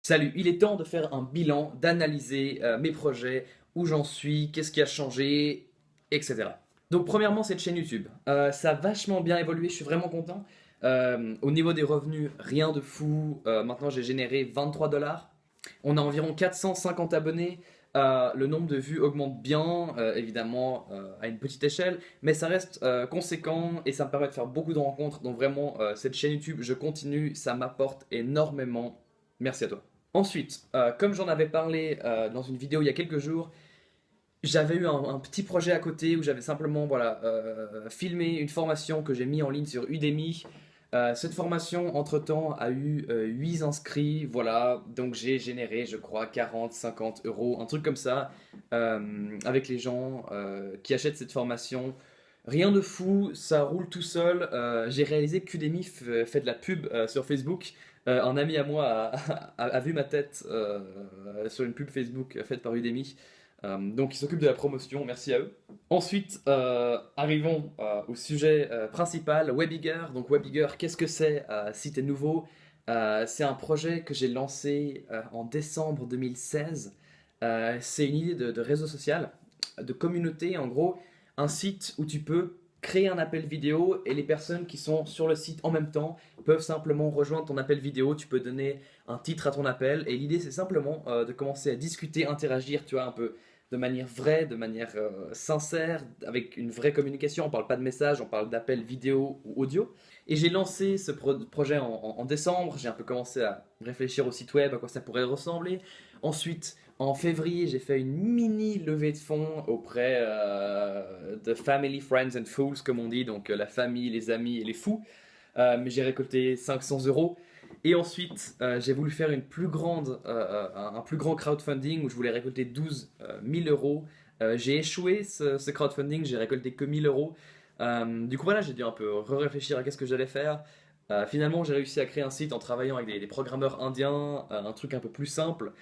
Salut, il est temps de faire un bilan, d'analyser mes projets, où j'en suis, qu'est-ce qui a changé, etc. Donc premièrement, cette chaîne YouTube. Ça a vachement bien évolué, je suis vraiment content. Au niveau des revenus, rien de fou. Maintenant, j'ai généré 23 dollars. On a environ 450 abonnés. Le nombre de vues augmente bien, évidemment, à une petite échelle, mais ça reste conséquent et ça me permet de faire beaucoup de rencontres. Donc vraiment, cette chaîne YouTube, je continue, ça m'apporte énormément. Merci à toi. Ensuite, comme j'en avais parlé dans une vidéo il y a quelques jours, j'avais eu un petit projet à côté où j'avais simplement voilà, filmé une formation que j'ai mis en ligne sur Udemy. Cette formation, entre-temps, a eu 8 inscrits, voilà, donc j'ai généré, je crois, 40, 50 euros, un truc comme ça, avec les gens qui achètent cette formation. Rien de fou, ça roule tout seul. J'ai réalisé que Udemy fait de la pub sur Facebook. Un ami à moi a vu ma tête sur une pub Facebook faite par Udemy. Donc ils s'occupent de la promotion, merci à eux. Ensuite, arrivons au sujet principal, Webigger. Donc Webigger, qu'est-ce que c'est si t'es nouveau? C'est un projet que j'ai lancé en décembre 2016. C'est une idée de réseau social, de communauté en gros, un site où tu peux créer un appel vidéo et les personnes qui sont sur le site en même temps peuvent simplement rejoindre ton appel vidéo. Tu peux donner un titre à ton appel et l'idée c'est simplement de commencer à discuter, interagir, tu vois, un peu de manière vraie, de manière sincère, avec une vraie communication. On parle pas de message, on parle d'appel vidéo ou audio. Et j'ai lancé ce projet en décembre. J'ai un peu commencé à réfléchir au site web, à quoi ça pourrait ressembler. Ensuite, en février, j'ai fait une mini levée de fonds auprès de Family, Friends and Fools, comme on dit, donc la famille, les amis et les fous. Mais j'ai récolté 500 euros. Et ensuite, j'ai voulu faire un plus grand crowdfunding où je voulais récolter 12 000 euros. J'ai échoué ce crowdfunding, j'ai récolté que 1000 euros. Du coup, voilà, j'ai dû un peu réfléchir à qu'est-ce que j'allais faire. Finalement, j'ai réussi à créer un site en travaillant avec des programmeurs indiens, un truc un peu plus simple.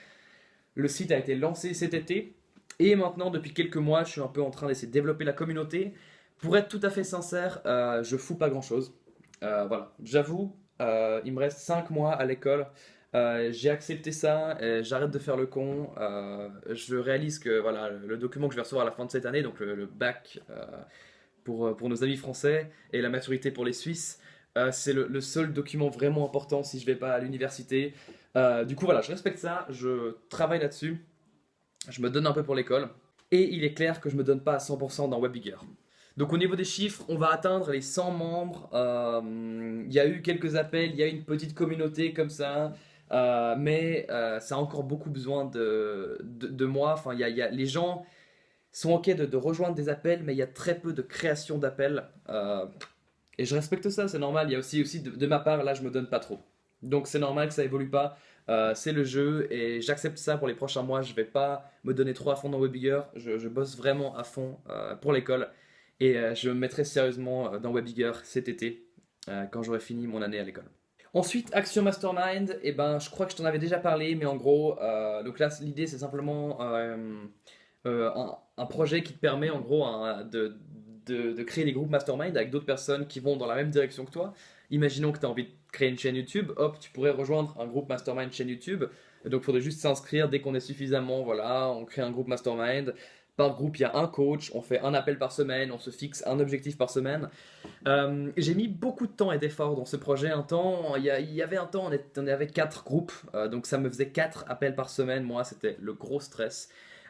Le site a été lancé cet été. Et maintenant, depuis quelques mois, je suis un peu en train d'essayer de développer la communauté. Pour être tout à fait sincère, je fous pas grand-chose. Voilà, j'avoue, il me reste 5 mois à l'école. J'ai accepté ça, j'arrête de faire le con. Je réalise que voilà, le document que je vais recevoir à la fin de cette année, donc le bac pour nos amis français et la maturité pour les Suisses, c'est le seul document vraiment important si je vais pas à l'université. Du coup voilà, je respecte ça, je travaille là-dessus, je me donne un peu pour l'école. Et il est clair que je me donne pas à 100% dans Webigger. Donc au niveau des chiffres, on va atteindre les 100 membres. Il y a eu quelques appels, il y a une petite communauté comme ça. Mais ça a encore beaucoup besoin de moi. Enfin, les gens sont OK de rejoindre des appels, mais il y a très peu de création d'appels. Et je respecte ça, c'est normal. Il y a aussi de ma part, là, je me donne pas trop. Donc c'est normal que ça évolue pas. C'est le jeu et j'accepte ça pour les prochains mois. Je vais pas me donner trop à fond dans Webigger. Je bosse vraiment à fond pour l'école et je me mettrai sérieusement dans Webigger cet été quand j'aurai fini mon année à l'école. Ensuite, Action Mastermind, eh ben, je crois que je t'en avais déjà parlé, mais en gros, donc là, l'idée c'est simplement un projet qui te permet en gros de créer des groupes mastermind avec d'autres personnes qui vont dans la même direction que toi. Imaginons que tu as envie de créer une chaîne YouTube, hop, tu pourrais rejoindre un groupe mastermind chaîne YouTube. Donc il faudrait juste s'inscrire dès qu'on est suffisamment, voilà, on crée un groupe mastermind. Par groupe, il y a un coach, on fait un appel par semaine, on se fixe un objectif par semaine. J'ai mis beaucoup de temps et d'efforts dans ce projet. Il y avait un temps, on avait 4 groupes, donc ça me faisait 4 appels par semaine. Moi, c'était le gros stress.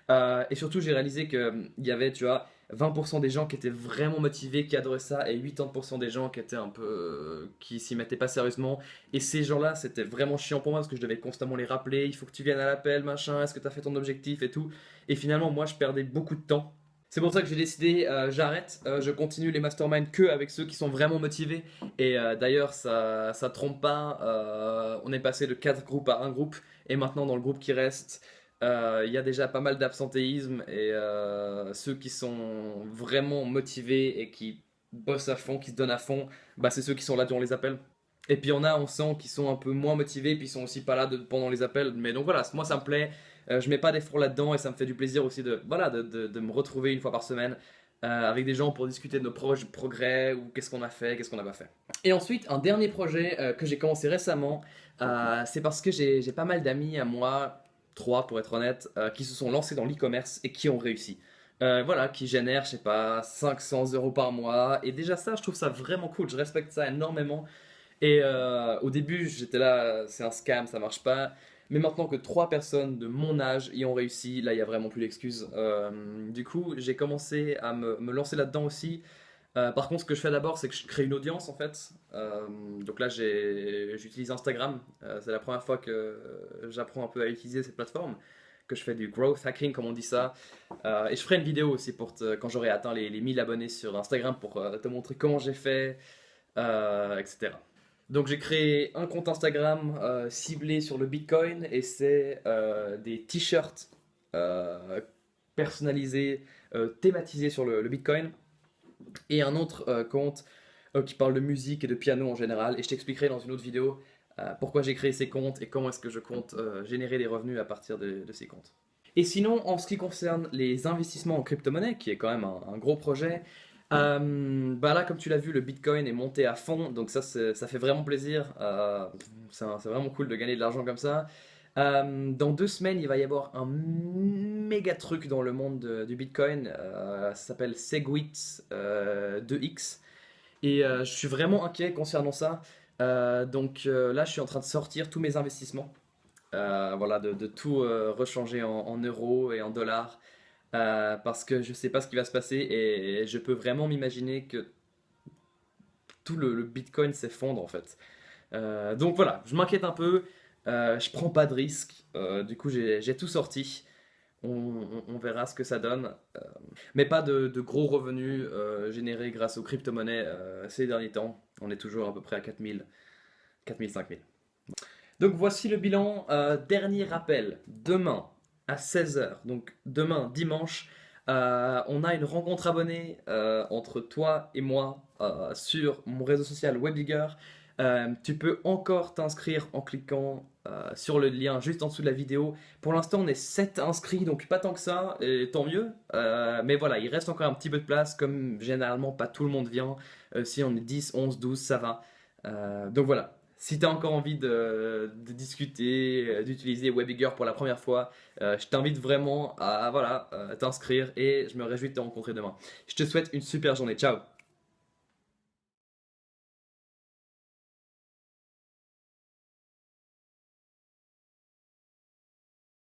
Et surtout, j'ai réalisé qu'il y avait, tu vois, 20% des gens qui étaient vraiment motivés, qui adoraient ça, et 80% des gens qui étaient un peu, qui s'y mettaient pas sérieusement. Et ces gens-là, c'était vraiment chiant pour moi parce que je devais constamment les rappeler. Il faut que tu viennes à l'appel, machin. Est-ce que tu as fait ton objectif et tout. Et finalement, moi, je perdais beaucoup de temps. C'est pour ça que j'ai décidé, j'arrête, je continue les masterminds que avec ceux qui sont vraiment motivés. Et d'ailleurs, ça trompe pas. On est passé de 4 groupes à un groupe. Et maintenant, dans le groupe qui reste, il y a déjà pas mal d'absentéisme et ceux qui sont vraiment motivés et qui bossent à fond, qui se donnent à fond, bah c'est ceux qui sont là durant les appels. Et puis on sent qui sont un peu moins motivés, puis ils sont aussi pas là pendant les appels. Mais donc voilà, moi ça me plaît, je mets pas d'effort là-dedans et ça me fait du plaisir aussi de me retrouver une fois par semaine. avec des gens pour discuter de nos progrès ou qu'est-ce qu'on a fait, qu'est-ce qu'on n'a pas fait. Et ensuite, un dernier projet que j'ai commencé récemment, c'est parce que j'ai pas mal d'amis à moi, trois pour être honnête, qui se sont lancés dans l'e-commerce et qui ont réussi. Voilà, qui génèrent, je sais pas, 500 € par mois. Et déjà ça, je trouve ça vraiment cool, je respecte ça énormément. Et au début, j'étais là, c'est un scam, ça marche pas. Mais maintenant que trois personnes de mon âge y ont réussi, là, il y a vraiment plus d'excuses. Du coup, j'ai commencé à me lancer là-dedans aussi. Par contre, ce que je fais d'abord, c'est que je crée une audience en fait. Donc là, j'utilise Instagram. C'est la première fois que j'apprends un peu à utiliser cette plateforme, que je fais du growth hacking, comme on dit ça. Et je ferai une vidéo aussi quand j'aurai atteint les 1000 abonnés sur Instagram pour te montrer comment j'ai fait, etc. Donc j'ai créé un compte Instagram ciblé sur le Bitcoin et c'est des t-shirts euh, personnalisés, thématisés sur le Bitcoin et un autre compte qui parle de musique et de piano en général. Et je t'expliquerai dans une autre vidéo pourquoi j'ai créé ces comptes et comment est-ce que je compte générer des revenus à partir de ces comptes. Et sinon, en ce qui concerne les investissements en crypto-monnaie, qui est quand même un gros projet, bah là, comme tu l'as vu, le Bitcoin est monté à fond, donc ça fait vraiment plaisir. C'est vraiment cool de gagner de l'argent comme ça. Dans 2 semaines, il va y avoir un méga truc dans le monde du Bitcoin. Ça s'appelle Segwit 2X. Et je suis vraiment inquiet concernant ça. Donc là, je suis en train de sortir tous mes investissements. Voilà, de tout rechanger en euros et en dollars. Parce que je sais pas ce qui va se passer et je peux vraiment m'imaginer que tout le Bitcoin s'effondre en fait. Donc voilà, je m'inquiète un peu, je prends pas de risque, du coup j'ai tout sorti, on verra ce que ça donne, mais pas de gros revenus générés grâce aux crypto-monnaies ces derniers temps, on est toujours à peu près à 4000, 4000, 5000. Donc voici le bilan. Dernier rappel, demain à 16 h, donc demain dimanche, on a une rencontre abonnée entre toi et moi sur mon réseau social Webdigger. Tu peux encore t'inscrire en cliquant sur le lien juste en dessous de la vidéo. Pour l'instant, on est 7 inscrits, donc pas tant que ça, et tant mieux. Mais voilà, il reste encore un petit peu de place, comme généralement pas tout le monde vient. Si on est 10, 11, 12, ça va. Donc voilà, si tu as encore envie de discuter, d'utiliser Webigger pour la première fois, je t'invite vraiment à voilà, t'inscrire et je me réjouis de te rencontrer demain. Je te souhaite une super journée. Ciao!